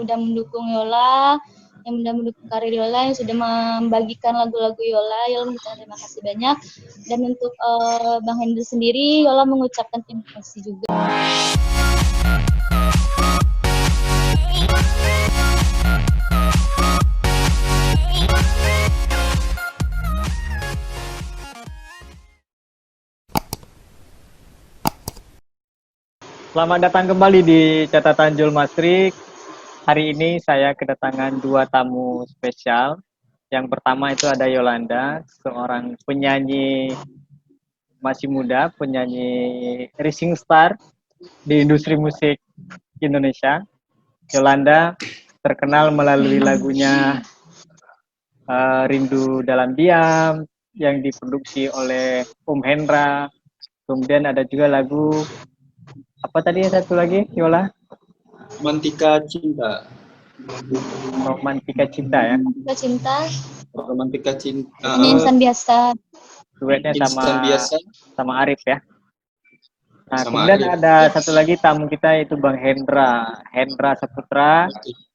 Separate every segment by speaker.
Speaker 1: udah mendukung Yola, yang udah mendukung karir Yola, yang sudah membagikan lagu-lagu Yola. Yola mengucapkan terima kasih banyak. Dan untuk Bang Hendra sendiri, Yola mengucapkan terima kasih juga.
Speaker 2: Selamat datang kembali di catatan Julmastrik. Hari ini saya kedatangan 2 tamu spesial. Yang pertama itu ada Yolanda, seorang penyanyi masih muda, penyanyi rising star di industri musik Indonesia. Yolanda terkenal melalui lagunya Rindu Dalam Diam yang diproduksi oleh Hendra. Kemudian ada juga lagu apa tadi satu lagi, Yola?
Speaker 3: Romantika Cinta.
Speaker 2: Romantika Cinta ya.
Speaker 1: Romantika Cinta.
Speaker 3: Romantika Cinta.
Speaker 1: Ini Insan Biasa.
Speaker 2: Duetnya sama Arif ya. Nah,
Speaker 3: Sama
Speaker 2: kemudian
Speaker 3: Arif.
Speaker 2: ada satu lagi tamu kita itu Bang Hendra Saputra,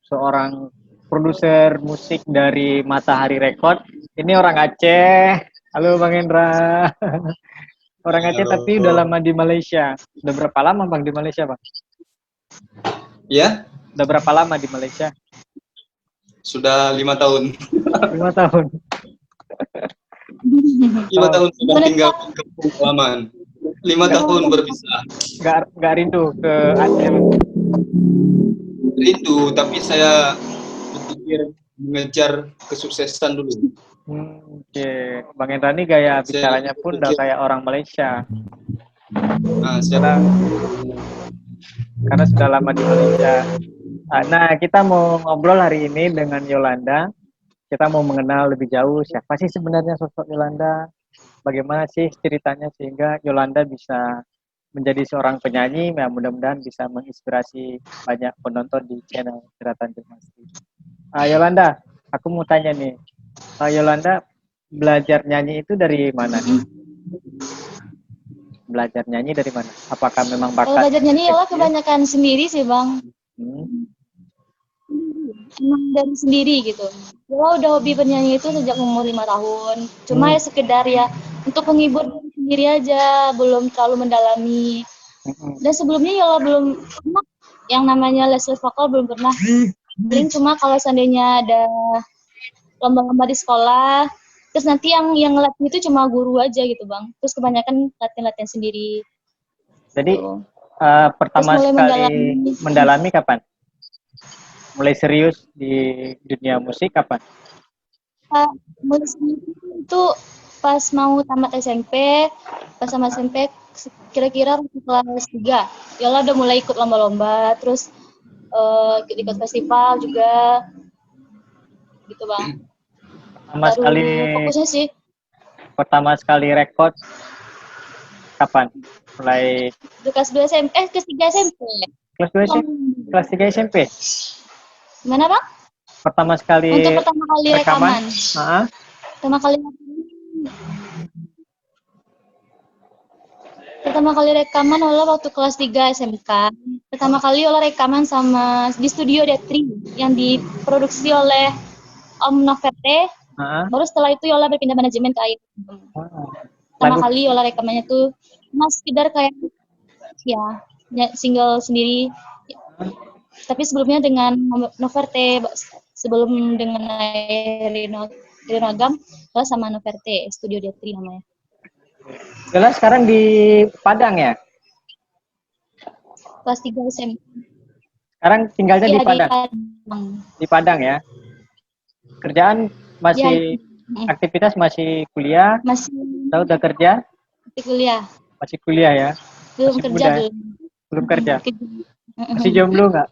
Speaker 2: seorang produser musik dari Matahari Record. Ini orang Aceh. Halo Bang Hendra. Orang Aceh tapi udah lama di Malaysia. Udah berapa lama Bang di Malaysia, Bang?
Speaker 3: Ya?
Speaker 2: Udah berapa lama di Malaysia?
Speaker 3: Sudah 5 tahun.
Speaker 2: 5 tahun.
Speaker 3: 5 tahun sudah tinggal di halaman. 5 tahun berpisah.
Speaker 2: Nggak rindu ke Aceh, Bang?
Speaker 3: Rindu, tapi saya berpikir mengejar kesuksesan dulu.
Speaker 2: Oke. Bang Hendra ini gaya bicaranya pun udah kayak orang Malaysia.
Speaker 3: Nah,
Speaker 2: karena sudah lama di Malaysia. Nah, kita mau ngobrol hari ini dengan Yolanda. Kita mau mengenal lebih jauh siapa sih sebenarnya sosok Yolanda, bagaimana sih ceritanya sehingga Yolanda bisa menjadi seorang penyanyi, ya mudah-mudahan bisa menginspirasi banyak penonton di channel Catatan Julmastrik. Yolanda, aku mau tanya nih, Yolanda belajar nyanyi itu dari mana? Belajar nyanyi dari mana? Apakah memang bakat?
Speaker 1: Kalau belajar nyanyi Yola kebanyakan sendiri sih Bang. Emang dari sendiri gitu. Yola udah hobi bernyanyi itu sejak umur 5 tahun. Cuma ya sekedar ya untuk menghibur diri sendiri aja, belum terlalu mendalami. Dan sebelumnya Yola belum pernah yang namanya les vokal belum pernah. Paling cuma kalau seandainya ada lomba-lomba di sekolah, terus nanti yang ngelatih itu cuma guru aja gitu Bang. Terus kebanyakan latihan sendiri.
Speaker 2: Jadi pertama sekali mendalami kapan? Mulai serius di dunia musik kapan?
Speaker 1: Mulai serius itu pas mau tamat SMP, pas sama SMP kira-kira kelas 3. Yola udah mulai ikut lomba-lomba, terus ikut festival juga. Gitu Bang. Fokusnya sih.
Speaker 2: Pertama sekali rekod kapan? Mulai
Speaker 1: kelas 2 SMP, kelas 3 SMP.
Speaker 2: Kelas 3 SMP.
Speaker 1: Gimana Bang?
Speaker 2: Pertama sekali
Speaker 1: untuk pertama kali rekaman. Pertama kali rekaman Ola waktu kelas 3 SMK. Pertama kali Ola rekaman sama di studio D3 yang diproduksi oleh Om Noverte. Baru setelah itu Yola berpindah manajemen ke AIT. Pertama kali Yola rekamannya tuh mas sekedar kayak ya single sendiri. Tapi sebelumnya dengan Noverte, sebelum dengan Rinogam, Yola sama Noverte, studio D3 namanya.
Speaker 2: Yola sekarang di Padang ya?
Speaker 1: Kelas 3 SMP.
Speaker 2: Sekarang tinggalnya di Padang? Di Padang ya? Kerjaan masih aktivitas masih kuliah?
Speaker 1: Masih.
Speaker 2: Atau udah kerja?
Speaker 1: Masih kuliah.
Speaker 2: Masih kuliah ya?
Speaker 1: Belum
Speaker 2: masih
Speaker 1: kerja
Speaker 2: muda,
Speaker 1: belum.
Speaker 2: Belum kerja. Masih jomblo nggak?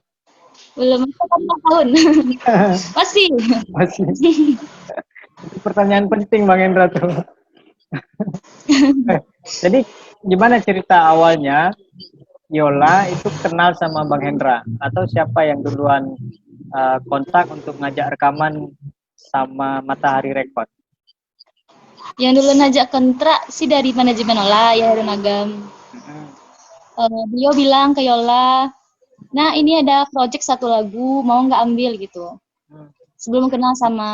Speaker 1: Belum 4 tahun. Masih.
Speaker 2: Itu pertanyaan penting Bang Hendra tuh. Jadi gimana cerita awalnya Yola itu kenal sama Bang Hendra? Atau siapa yang duluan kontak untuk ngajak rekaman sama Matahari Record?
Speaker 1: Yang dulu ngajak kontrak sih dari manajemen Yola, ya Runagam. Beliau bilang ke Yola, Nah, ini ada project satu lagu, mau nggak ambil gitu. Sebelum kenal sama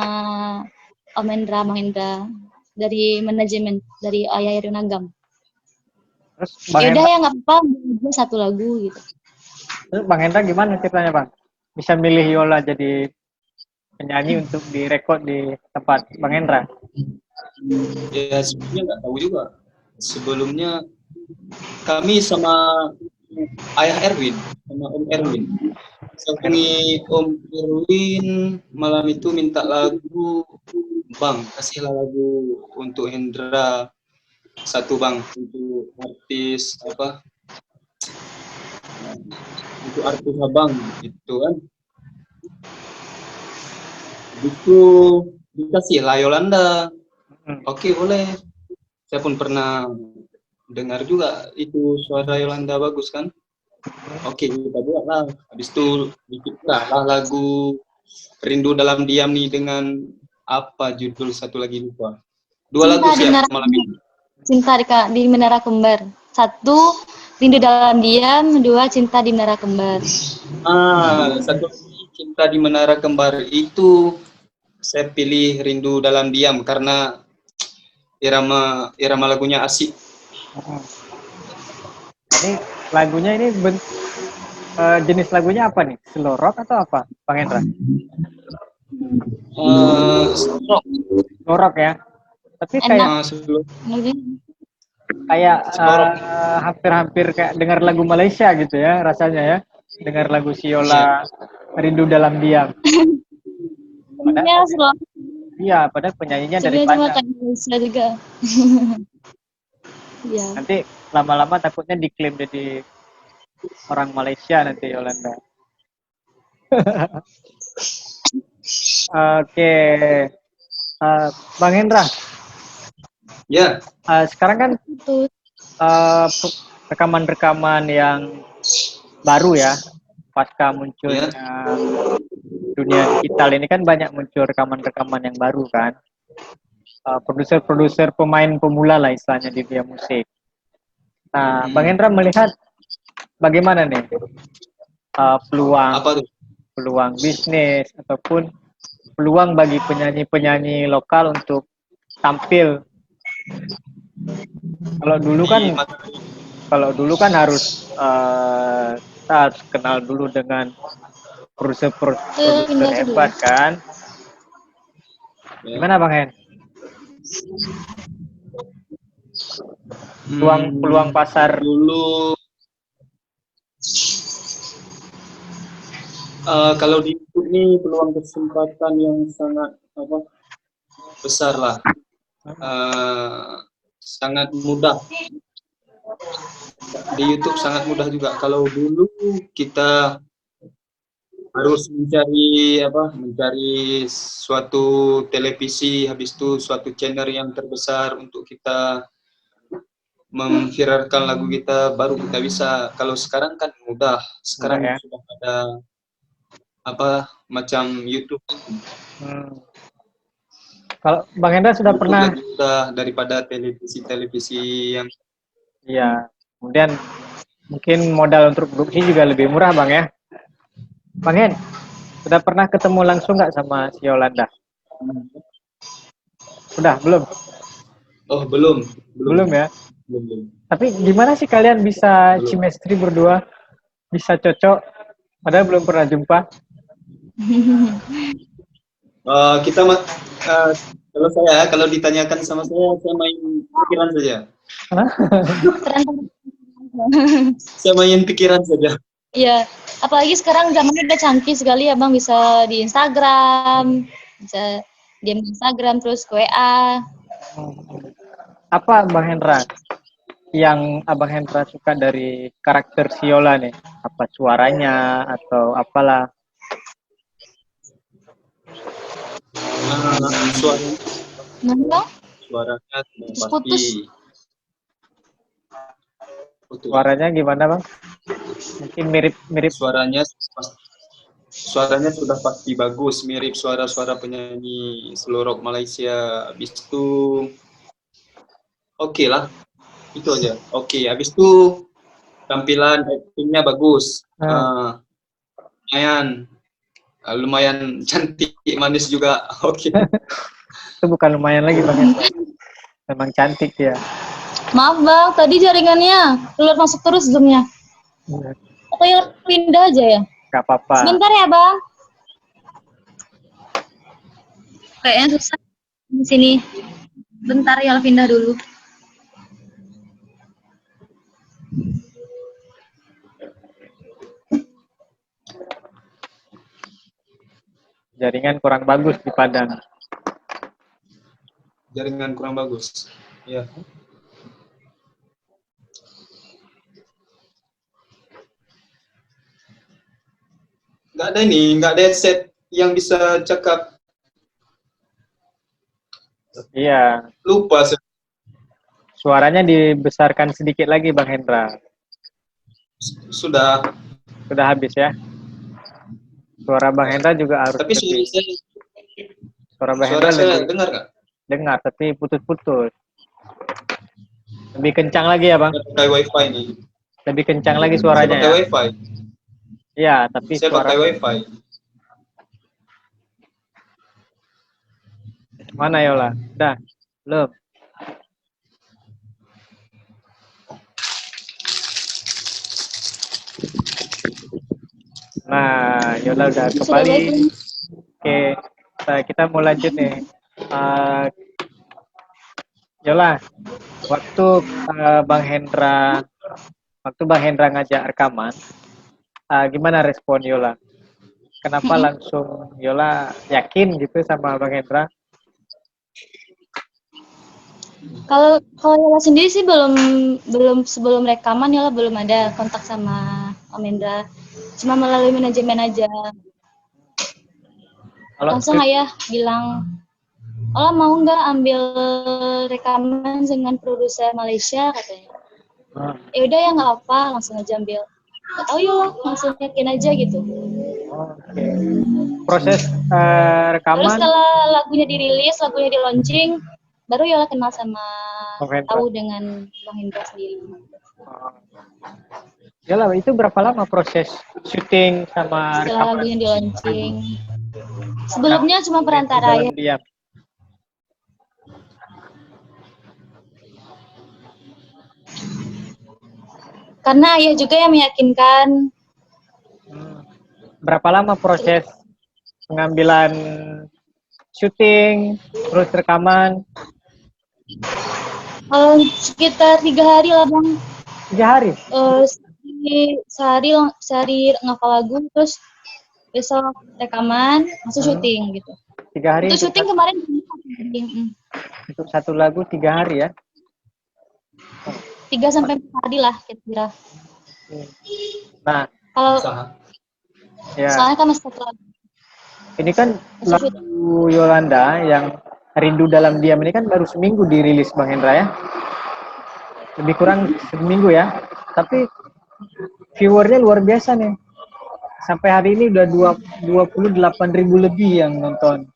Speaker 1: Om Hendra, Bang Hendra dari manajemen dari Ayah Nagam.
Speaker 2: Terus Bang
Speaker 1: Ya udah
Speaker 2: Hendra,
Speaker 1: ya nggak apa-apa, ambil satu lagu gitu.
Speaker 2: terus Bang Hendra gimana ceritanya Bang? Bisa milih Yola jadi penyanyi untuk direkod di tempat Bang Hendra?
Speaker 3: Ya sebenarnya nggak tahu juga. Sebelumnya kami sama Ayah Erwin, sama Om Erwin. Saya hubungi Om Erwin malam itu minta lagu, Bang, kasihlah lagu untuk Hendra satu Bang, untuk artis apa? Untuk artis Abang gitu kan. Itu dikasih lah Yolanda. Oke, boleh. Saya pun pernah dengar juga itu suara Yolanda bagus kan. Oke, kita buat lah. Habis itu diciptalah lagu Rindu Dalam Diam nih dengan apa judul satu lagi lupa. Dua lagu siap malam ini.
Speaker 1: Cinta di Menara Kembar. Satu, Rindu Dalam Diam. Dua, Cinta di Menara Kembar.
Speaker 3: Satu lagi Cinta di Menara Kembar itu saya pilih Rindu Dalam Diam karena irama lagunya asik.
Speaker 2: Ini lagunya ini jenis lagunya apa nih? Slow rock atau apa, Bang Hendra?
Speaker 3: Rock.
Speaker 2: Slow rock ya. Tapi kayak hampir-hampir kayak dengar lagu Malaysia gitu ya rasanya ya. Dengar lagu Siola Rindu Dalam Diam. Iya, padahal penyanyinya dari Padang.
Speaker 1: juga.
Speaker 2: Ya. Nanti lama-lama takutnya diklaim jadi orang Malaysia nanti Yolanda. Oke. Bang Hendra.
Speaker 3: Ya.
Speaker 2: Sekarang kan rekaman-rekaman yang baru ya, pasca munculnya dunia digital ini kan banyak muncul rekaman-rekaman yang baru kan. Produser-produser pemain pemula lah istilahnya di dunia musik. Nah, Bang Hendra melihat bagaimana nih peluang bisnis ataupun peluang bagi penyanyi-penyanyi lokal untuk tampil. Kalau dulu kan harus kita harus kenal dulu dengan produser hebat kan. Gimana Bang Hen? Peluang pasar
Speaker 3: dulu kalau di YouTube ini peluang kesempatan yang sangat besar lah, sangat mudah di YouTube, sangat mudah juga. Kalau dulu kita harus mencari suatu televisi, habis itu suatu channel yang terbesar untuk kita memviralkan lagu kita, baru kita bisa. Kalau sekarang kan mudah, sekarang sudah ada macam YouTube.
Speaker 2: Kalau Bang Hendra sudah
Speaker 3: YouTube
Speaker 2: pernah
Speaker 3: mudah daripada televisi yang
Speaker 2: kemudian mungkin modal untuk produksi juga lebih murah Bang ya. Bang Hen, sudah pernah ketemu langsung nggak sama si Yolanda? Sudah, belum?
Speaker 3: Oh, belum.
Speaker 2: Belum ya?
Speaker 3: Belum.
Speaker 2: Tapi gimana sih kalian bisa chemistry berdua? Bisa cocok? Padahal belum pernah jumpa.
Speaker 3: Kalau ditanyakan sama saya main pikiran saja. Saya main pikiran saja.
Speaker 1: Iya, apalagi sekarang zamannya udah canggih sekali ya Bang, bisa di Instagram, bisa di Instagram terus WA.
Speaker 2: Apa Bang Hendra yang Abang Hendra suka dari karakter Siola nih? Apa suaranya atau apalah?
Speaker 3: Suaranya
Speaker 1: putus.
Speaker 2: Suaranya gimana Bang? Mungkin mirip
Speaker 3: suaranya sudah pasti bagus, mirip suara-suara penyanyi slow rock Malaysia. Habis itu oke lah, itu aja. Oke, habis itu tampilan actingnya bagus.
Speaker 2: Ah.
Speaker 3: Lumayan cantik, manis juga. Oke.
Speaker 2: Itu bukan lumayan lagi Bang Hendra. Memang cantik ya.
Speaker 1: Maaf Bang, tadi jaringannya keluar masuk terus zoomnya. Atau ya pindah aja ya?
Speaker 2: Gak apa-apa.
Speaker 1: Sebentar ya Bang. Kayaknya susah di sini. Bentar ya, pindah dulu.
Speaker 2: Jaringan kurang bagus di Padang.
Speaker 3: Jaringan kurang bagus. Ya. Nggak ada headset yang bisa cakap.
Speaker 2: Iya.
Speaker 3: Lupa saya.
Speaker 2: Suaranya dibesarkan sedikit lagi Bang Hendra.
Speaker 3: Sudah
Speaker 2: habis ya. Suara Bang Hendra juga harus
Speaker 3: tapi
Speaker 2: lebih. Suara Bang
Speaker 3: suara
Speaker 2: Hendra
Speaker 3: saya
Speaker 2: lebih
Speaker 3: dengar nggak?
Speaker 2: dengar, tapi putus-putus. Lebih kencang lagi ya Bang?
Speaker 3: Saya pakai wifi nih.
Speaker 2: Lebih kencang lagi suaranya
Speaker 3: saya pakai
Speaker 2: ya?
Speaker 3: wifi.
Speaker 2: Iya, tapi
Speaker 3: Saya pakai wifi.
Speaker 2: Mana Yola? Udah? Belum? Nah, Yola udah kembali. Oke, kita mau lanjut nih. Yola, waktu Bang Hendra ngajak rekaman, gimana respon Yola? Kenapa langsung Yola yakin gitu sama Bang Hendra?
Speaker 1: Kalau Yola sendiri sih belum sebelum rekaman Yola belum ada kontak sama Om Hendra. Cuma melalui manajemen aja. Langsung ayah bilang, "Olah mau nggak ambil rekaman dengan produser Malaysia?" katanya. Ya udah ya nggak apa, langsung aja ambil. Nggak tahu Yola, langsung yakin aja gitu.
Speaker 2: Oke. Proses rekaman.
Speaker 1: Terus setelah lagunya dirilis, lagunya di launching, baru Yola kenal sama tahu dengan Bang Hendra sendiri.
Speaker 2: Yola, itu berapa lama proses syuting sama
Speaker 1: setelah lagunya di launching? Sebelumnya cuma perantara ya. Karena ayah juga yang meyakinkan.
Speaker 2: Berapa lama proses pengambilan syuting, terus rekaman?
Speaker 1: Sekitar 3 hari lah Bang.
Speaker 2: 3 hari?
Speaker 1: Sehari ngafal lagu, terus besok rekaman, langsung syuting gitu.
Speaker 2: 3 hari
Speaker 1: untuk syuting kemarin.
Speaker 2: Untuk satu lagu 3 hari ya?
Speaker 1: 3-4 hari lah kira-kira.
Speaker 2: Nah,
Speaker 1: kalau
Speaker 2: ya.
Speaker 1: Soalnya kan masih satu lagu.
Speaker 2: Ini kan lagu Yolanda yang Rindu Dalam Diam ini kan baru seminggu dirilis Bang Hendra ya? Lebih kurang seminggu ya? Tapi viewernya luar biasa nih. Sampai hari ini udah 28.000 lebih yang nonton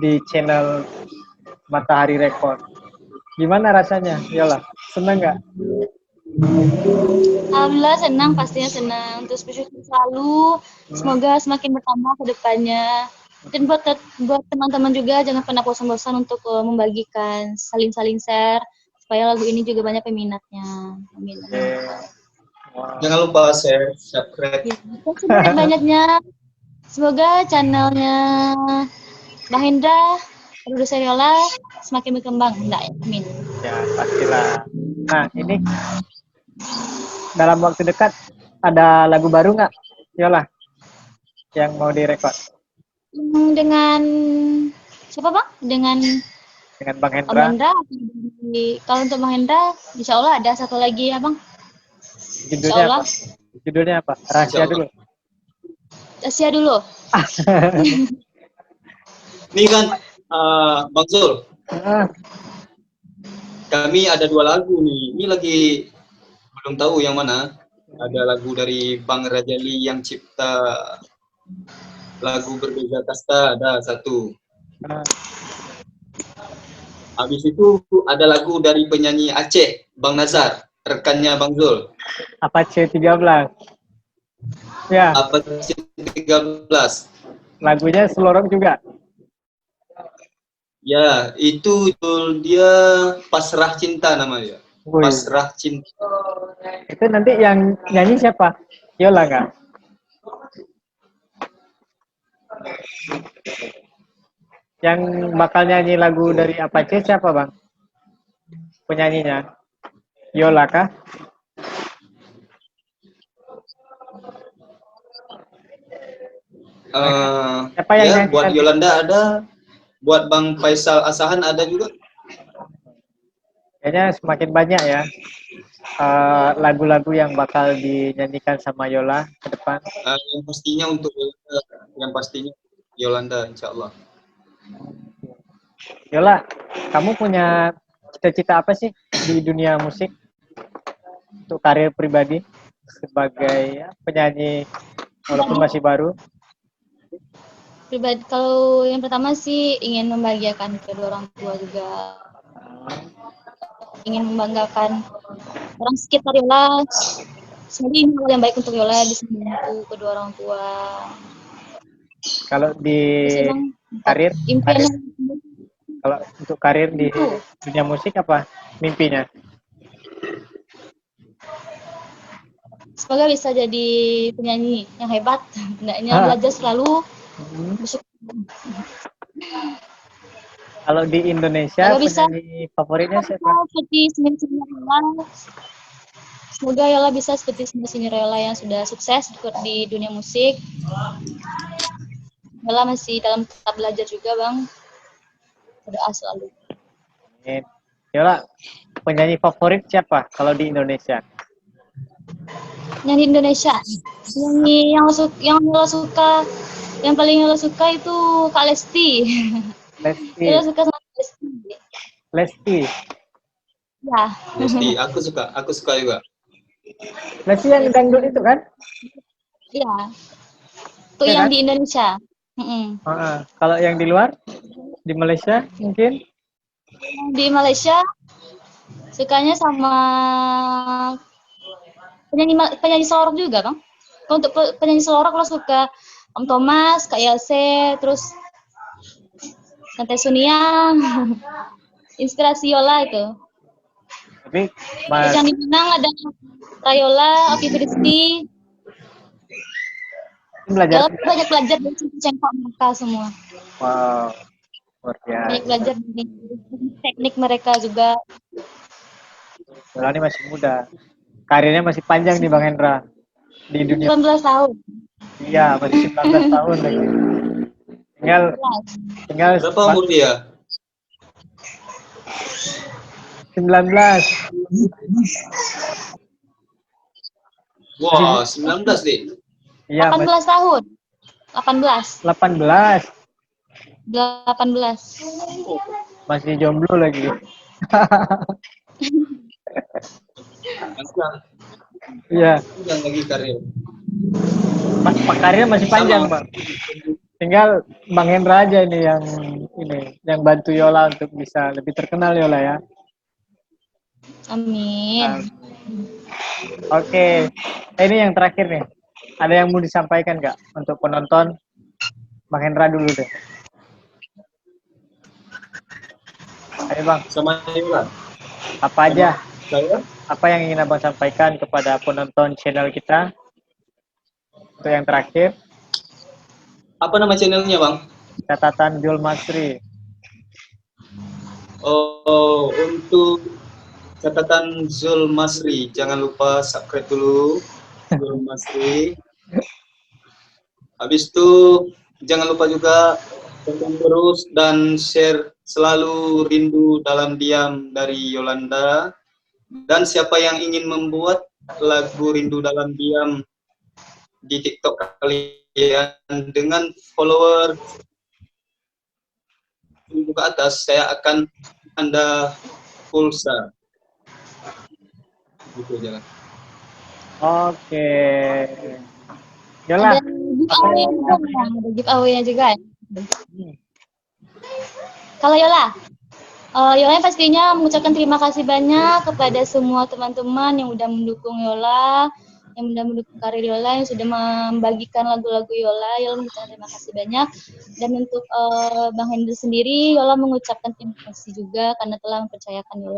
Speaker 2: di channel Matahari Record. Gimana rasanya, Yola? Senang nggak?
Speaker 1: Alhamdulillah senang, pastinya senang. Terus bersyukur selalu, semoga semakin bertambah ke depannya. Dan buat teman-teman juga jangan pernah bosan-bosan untuk membagikan, saling share supaya lagu ini juga banyak peminatnya. Amin.
Speaker 3: Jangan lupa share, subscribe.
Speaker 1: Ya, banyaknya. Semoga channelnya Bang Hendra, produser Yola semakin berkembang. Amin.
Speaker 2: Ya, pastilah. Nah, ini dalam waktu dekat ada lagu baru nggak, Yola, yang mau direkod?
Speaker 1: Dengan siapa Bang? Dengan
Speaker 2: Bang Hendra.
Speaker 1: Kalau untuk Bang Hendra, insya Allah ada satu lagi ya Bang.
Speaker 2: Judulnya apa? Judulnya apa? Rahasia dulu.
Speaker 1: Rahasia dulu.
Speaker 3: Ini kan Bang Zul. Kami ada 2 lagu nih. Ini lagi belum tahu yang mana. Ada lagu dari Bang Rajali yang cipta lagu Berbeza Kasta, ada satu. Habis itu ada lagu dari penyanyi Aceh, Bang Nazar, rekannya Bang Zul.
Speaker 2: Apache 13. Ya,
Speaker 3: Apa sih 13?
Speaker 2: lagunya Selorok juga.
Speaker 3: Ya, itu dia Pasrah Cinta namanya.
Speaker 2: Wih,
Speaker 3: Pasrah Cinta.
Speaker 2: itu nanti yang nyanyi siapa? Yola nggak? Yang bakal nyanyi lagu dari Apache siapa, Bang? Penyanyinya? Yola kah? Siapa yang
Speaker 3: Ya,
Speaker 2: nyanyi
Speaker 3: buat
Speaker 2: nanti?
Speaker 3: Yolanda ada, buat Bang Faisal Asahan ada juga.
Speaker 2: Kayaknya semakin banyak ya lagu-lagu yang bakal dinyanyikan sama Yola ke depan.
Speaker 3: Yang pastinya untuk yang pastinya Yolanda, insya Allah.
Speaker 2: Yola, kamu punya cita-cita apa sih di dunia musik untuk karir pribadi sebagai penyanyi walaupun masih baru?
Speaker 1: Pribadi, kalau yang pertama sih ingin membahagiakan kedua orang tua juga, ingin membanggakan orang sekitar Yola. Semoga ini hal yang baik untuk Yola, bisa membantu kedua orang tua.
Speaker 2: Kalau di
Speaker 1: Terus emang
Speaker 2: karir,
Speaker 1: impiannya
Speaker 2: kalau untuk karir di
Speaker 1: itu
Speaker 2: dunia musik apa mimpinya?
Speaker 1: semoga bisa jadi penyanyi yang hebat, hendaknya belajar selalu bersyukur.
Speaker 2: Kalau di Indonesia
Speaker 1: Semoga bisa
Speaker 2: penyanyi favoritnya siapa?
Speaker 1: seperti Cinderella. Semoga Yola bisa seperti Cinderella yang sudah sukses di dunia musik. Yola masih dalam tahap belajar juga, Bang. Berdoa selalu.
Speaker 2: Amin. Yola, penyanyi favorit siapa kalau di Indonesia?
Speaker 1: Nyanyi Indonesia. Nyanyi yang Yola suka, yang paling Yola suka itu Kak Lesti.
Speaker 2: Lesti.
Speaker 1: Yola suka sama Lesti.
Speaker 2: Lesti.
Speaker 1: Ya.
Speaker 3: Lesti, aku suka juga.
Speaker 2: Lesti yang dangdut itu kan?
Speaker 1: Iya. Itu
Speaker 2: Ya,
Speaker 1: yang
Speaker 2: kan?
Speaker 1: di Indonesia.
Speaker 2: Kalau yang di luar, di Malaysia mungkin?
Speaker 1: Di Malaysia sukanya sama penyanyi selorok juga, Bang. Untuk penyanyi selorok lo suka Om Thomas, Kak Yelse, terus Tante Sunia. Inspirasi Yola itu.
Speaker 2: Tapi
Speaker 1: Terus yang di Minang ada Rayola, Oki Fristy.
Speaker 2: belajar
Speaker 1: Yola banyak belajar dari cengkok mereka semua.
Speaker 2: wow, luar
Speaker 1: Banyak
Speaker 2: biasa.
Speaker 1: belajar dari teknik mereka juga.
Speaker 2: Yola ini masih muda. Karirnya masih panjang nih Bang Hendra. Di dunia.
Speaker 1: 19 tahun.
Speaker 2: Iya, masih 19 tahun lagi. Tinggal
Speaker 3: Berapa umur dia?
Speaker 2: 19.
Speaker 3: Wah, 19 deh.
Speaker 2: Iya,
Speaker 1: 18 tahun. 18.
Speaker 2: 18.
Speaker 1: 18.
Speaker 2: Masih jomblo lagi. Iya.
Speaker 3: Panjang lagi karir.
Speaker 2: Karirnya masih panjang, Bang. Tinggal Bang Hendra aja ini yang bantu Yola untuk bisa lebih terkenal Yola ya.
Speaker 1: Amin.
Speaker 2: Oke. Ini yang terakhir nih. Ada yang mau disampaikan nggak untuk penonton? Bang Hendra dulu deh. Ayo Bang.
Speaker 3: Sama Yola.
Speaker 2: Apa aja?
Speaker 3: Saya?
Speaker 2: Apa yang ingin Abang sampaikan kepada penonton channel kita? Untuk yang terakhir.
Speaker 3: Apa nama channelnya, Bang?
Speaker 2: Catatan Jul Masri.
Speaker 3: Oh, untuk catatan Zul Masri, jangan lupa subscribe dulu Zul Masri. Habis itu jangan lupa juga tonton terus dan share selalu Rindu Dalam Diam dari Yolanda. Dan siapa yang ingin membuat lagu Rindu Dalam Diam di TikTok kalian dengan follower ke atas, saya akan Anda pulsa. Gitu aja.
Speaker 2: Oke. Yola.
Speaker 1: Ada giveaway juga, ada giveaway-nya juga. Kalau Yola, Yola pastinya mengucapkan terima kasih banyak kepada semua teman-teman yang udah mendukung Yola, yang udah mendukung karir Yola, yang sudah membagikan lagu-lagu Yola. Yola mengucapkan terima kasih banyak. Dan untuk Bang Hendra sendiri, Yola mengucapkan terima kasih juga karena telah mempercayakan Yola.